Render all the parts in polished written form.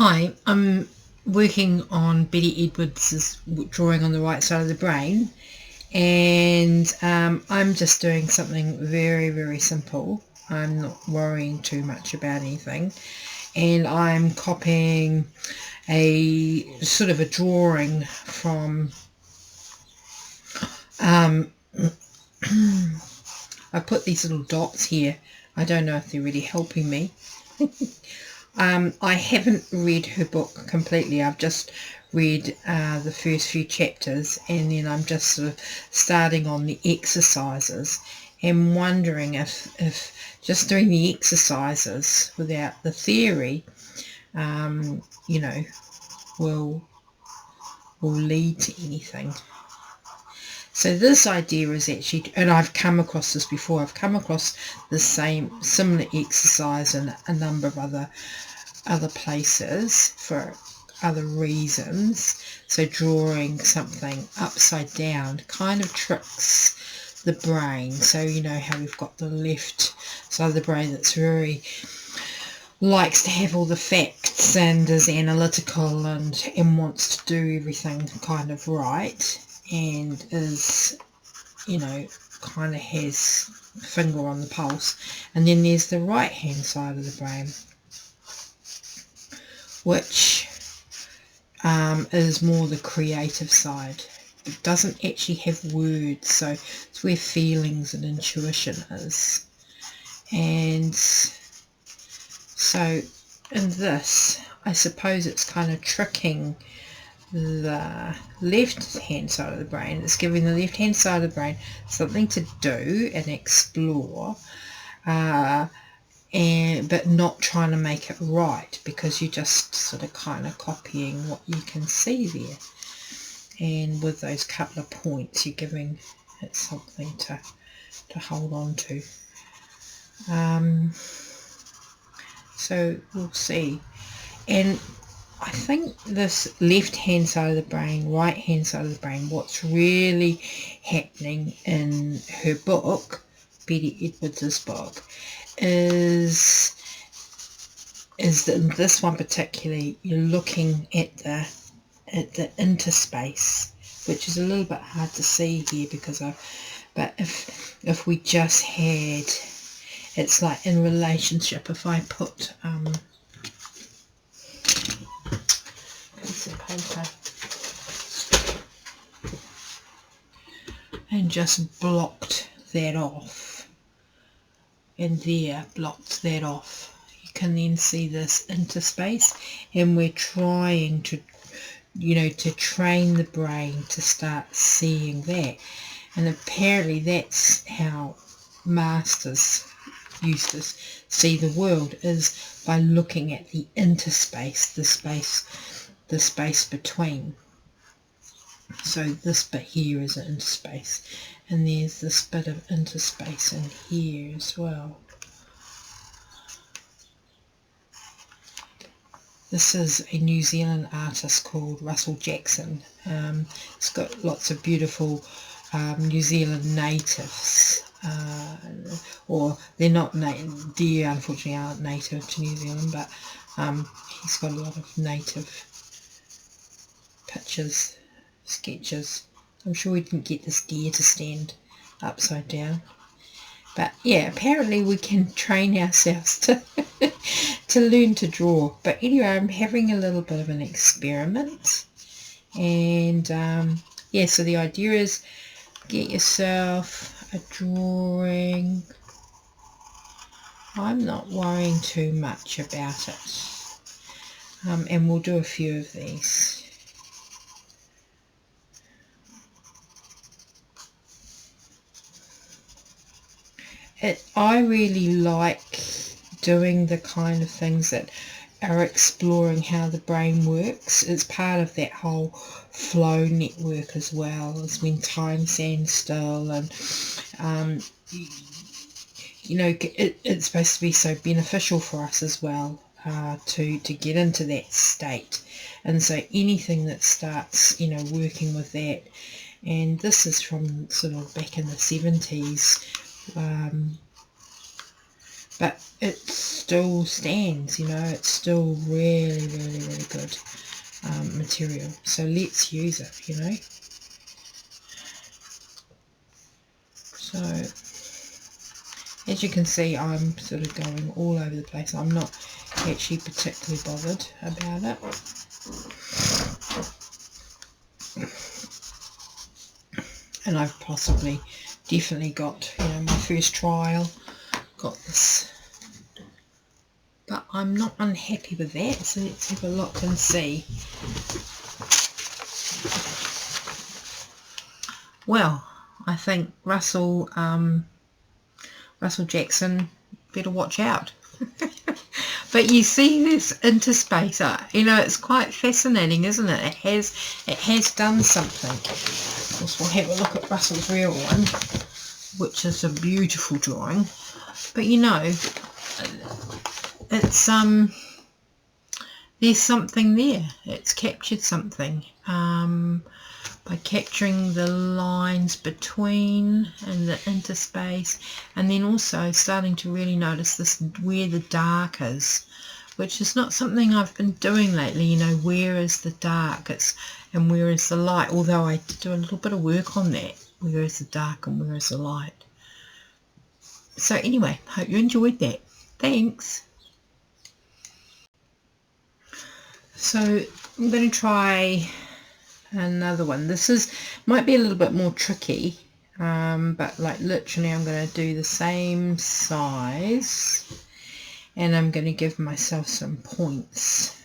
Hi, I'm working on Betty Edwards' drawing on the right side of the brain, and I'm just doing something very, very simple. I'm not worrying too much about anything, and I'm copying a sort of a drawing from I put these little dots here. I don't know if they're really helping me. I haven't read her book completely. I've just read the first few chapters, and then I'm just sort of starting on the exercises and wondering if just doing the exercises without the theory, will lead to anything. So this idea is actually, and I've come across this before, I've come across the similar exercise in a number of other places for other reasons. So drawing something upside down kind of tricks the brain. So you know how we've got the left side of the brain that's very likes to have all the facts and is analytical and wants to do everything kind of right, and is, kind of has finger on the pulse. And then there's the right hand side of the brain, which is more the creative side. It doesn't actually have words, so it's where feelings and intuition is. And so in this, I suppose it's kind of tricking the left hand side of the brain. It's giving the left hand side of the brain something to do and explore, but not trying to make it right, because you're just sort of kind of copying what you can see there. And with those couple of points, you're giving it something to hold on to. So we'll see. And I think this left hand side of the brain, right hand side of the brain, what's really happening in her book, Betty Edwards' book, is that in this one particularly, you're looking at the interspace, which is a little bit hard to see here but if we just had, it's like in relationship, if I put piece of paper and just blocked that off, and there blocked that off, you can then see this interspace, and we're trying to train the brain to start seeing that. And apparently that's how masters used to see the world, is by looking at the interspace, the space between. So this bit here is an interspace, and there's this bit of interspace in here as well. This is a New Zealand artist called Russell Jackson. It's got lots of beautiful New Zealand natives, or they're not native, deer unfortunately aren't native to New Zealand, but he's got a lot of native pictures, sketches. I'm sure we didn't get this deer to stand upside down, but yeah, apparently we can train ourselves to to learn to draw. But anyway, I'm having a little bit of an experiment, and yeah, so the idea is get yourself a drawing. I'm not worrying too much about it, and we'll do a few of these. I really like doing the kind of things that are exploring how the brain works. It's part of that whole flow network as well, as when time stands still, and it's supposed to be so beneficial for us as well, to get into that state. And so anything that starts working with that, and this is from sort of back in the 70s, but it still stands, you know, it's still really, really, really good material. So let's use it, you know. So as you can see, I'm sort of going all over the place. I'm not actually particularly bothered about it. And I've definitely got, you know, my first trial, got this. But I'm not unhappy with that, so let's have a look and see. Well, I think Russell Jackson better watch out. But you see this interspacer, you know, it's quite fascinating, isn't it? It has done something. Of course, we'll have a look at Russell's real one, which is a beautiful drawing. But you know, it's there's something there. It's captured something by capturing the lines between and the interspace, and then also starting to really notice this where the dark is, which is not something I've been doing lately. You know, where is the dark, and where is the light, although I did do a little bit of work on that. Where is the dark and where is the light? So anyway, hope you enjoyed that. Thanks. So I'm going to try another one. This might be a little bit more tricky, but like literally I'm going to do the same size, and I'm going to give myself some points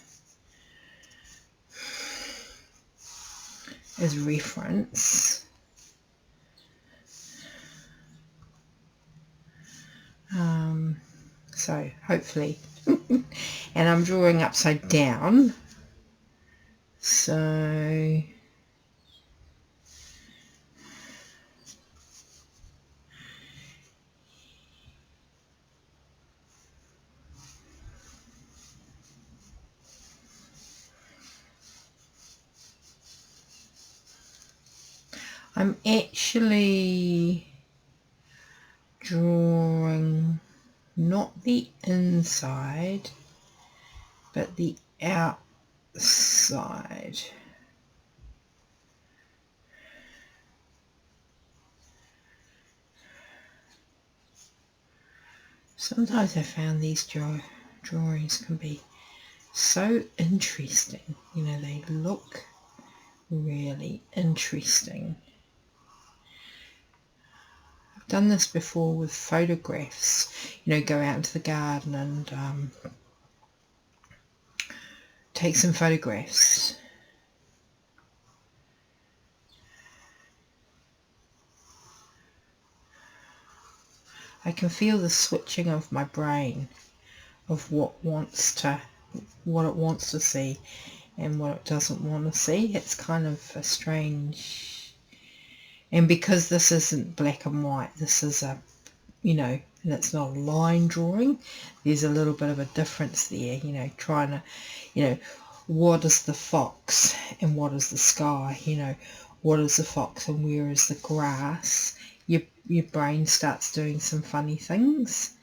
as reference. So hopefully and I'm drawing upside down, so I'm actually drawing not the inside but the outside. Sometimes I found these drawings can be so interesting, you know, they look really interesting. I've done this before with photographs, you know, go out into the garden and take some photographs. I can feel the switching of my brain of what it wants to see and what it doesn't want to see. It's kind of a strange, and because this isn't black and white, this is a, you know, and it's not a line drawing, there's a little bit of a difference there, you know, trying to, you know, what is the fox and what is the sky, you know, what is the fox and where is the grass. Your brain starts doing some funny things.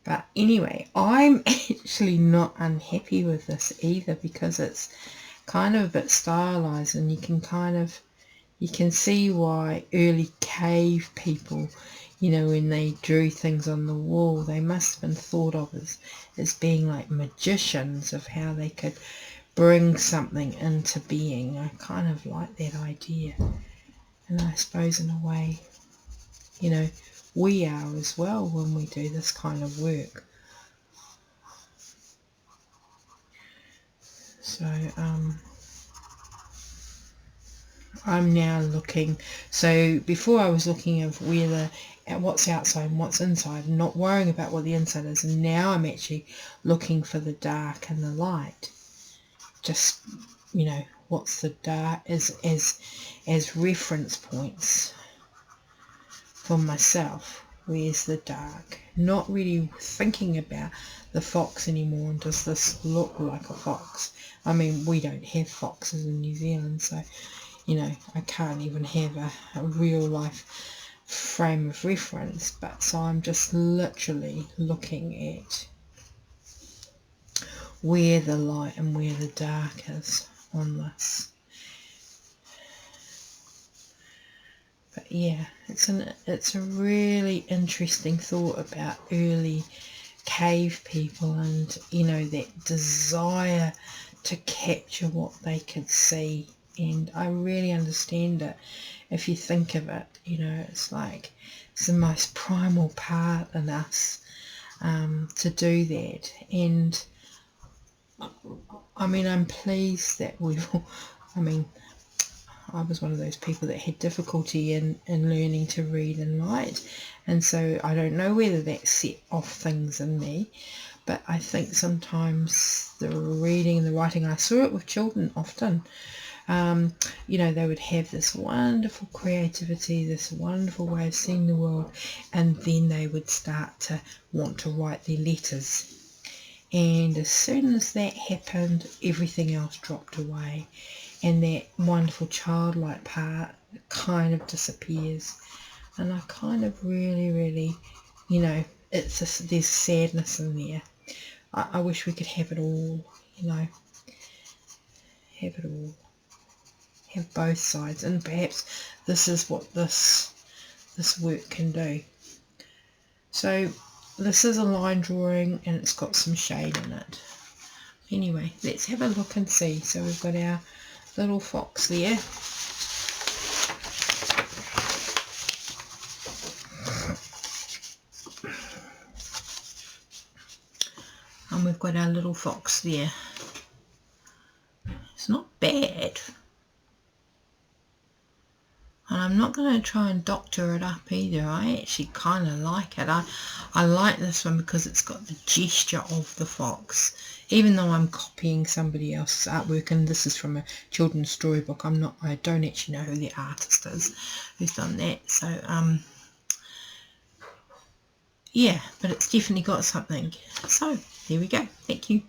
But anyway, I'm actually not unhappy with this either, because it's kind of a bit stylized, and you can see why early cave people, you know, when they drew things on the wall, they must have been thought of as being like magicians, of how they could bring something into being. I kind of like that idea, and I suppose in a way, you know, we are as well when we do this kind of work. So I'm now looking, so before I was looking at what's outside and what's inside, and not worrying about what the inside is, and now I'm actually looking for the dark and the light. Just, you know, what's the dark as reference points for myself. Where's the dark? Not really thinking about the fox anymore, and does this look like a fox? I mean, we don't have foxes in New Zealand, so, you know, I can't even have a real life frame of reference, but so I'm just literally looking at where the light and where the dark is on this. But yeah, it's a really interesting thought about early cave people, and you know, that desire to capture what they could see. And I really understand it. If you think of it, you know, it's like it's the most primal part in us to do that. And I mean, I'm pleased that I was one of those people that had difficulty in learning to read and write, and so I don't know whether that set off things in me, but I think sometimes the reading and the writing, I saw it with children often, you know, they would have this wonderful creativity, this wonderful way of seeing the world, and then they would start to want to write their letters. And as soon as that happened, everything else dropped away, and that wonderful childlike part kind of disappears. And I kind of really, you know, there's sadness in there. I wish we could have it all, you know, have it all, have both sides, and perhaps this is what this work can do. So this is a line drawing, and it's got some shade in it. Anyway, let's have a look and see. So we've got our little fox there. And we've got our little fox there. It's not bad. And I'm not going to try and doctor it up either. I actually kind of like it. I like this one because it's got the gesture of the fox. Even though I'm copying somebody else's artwork, and this is from a children's storybook, I don't actually know who the artist is who's done that. So, yeah, but it's definitely got something. So, there we go. Thank you.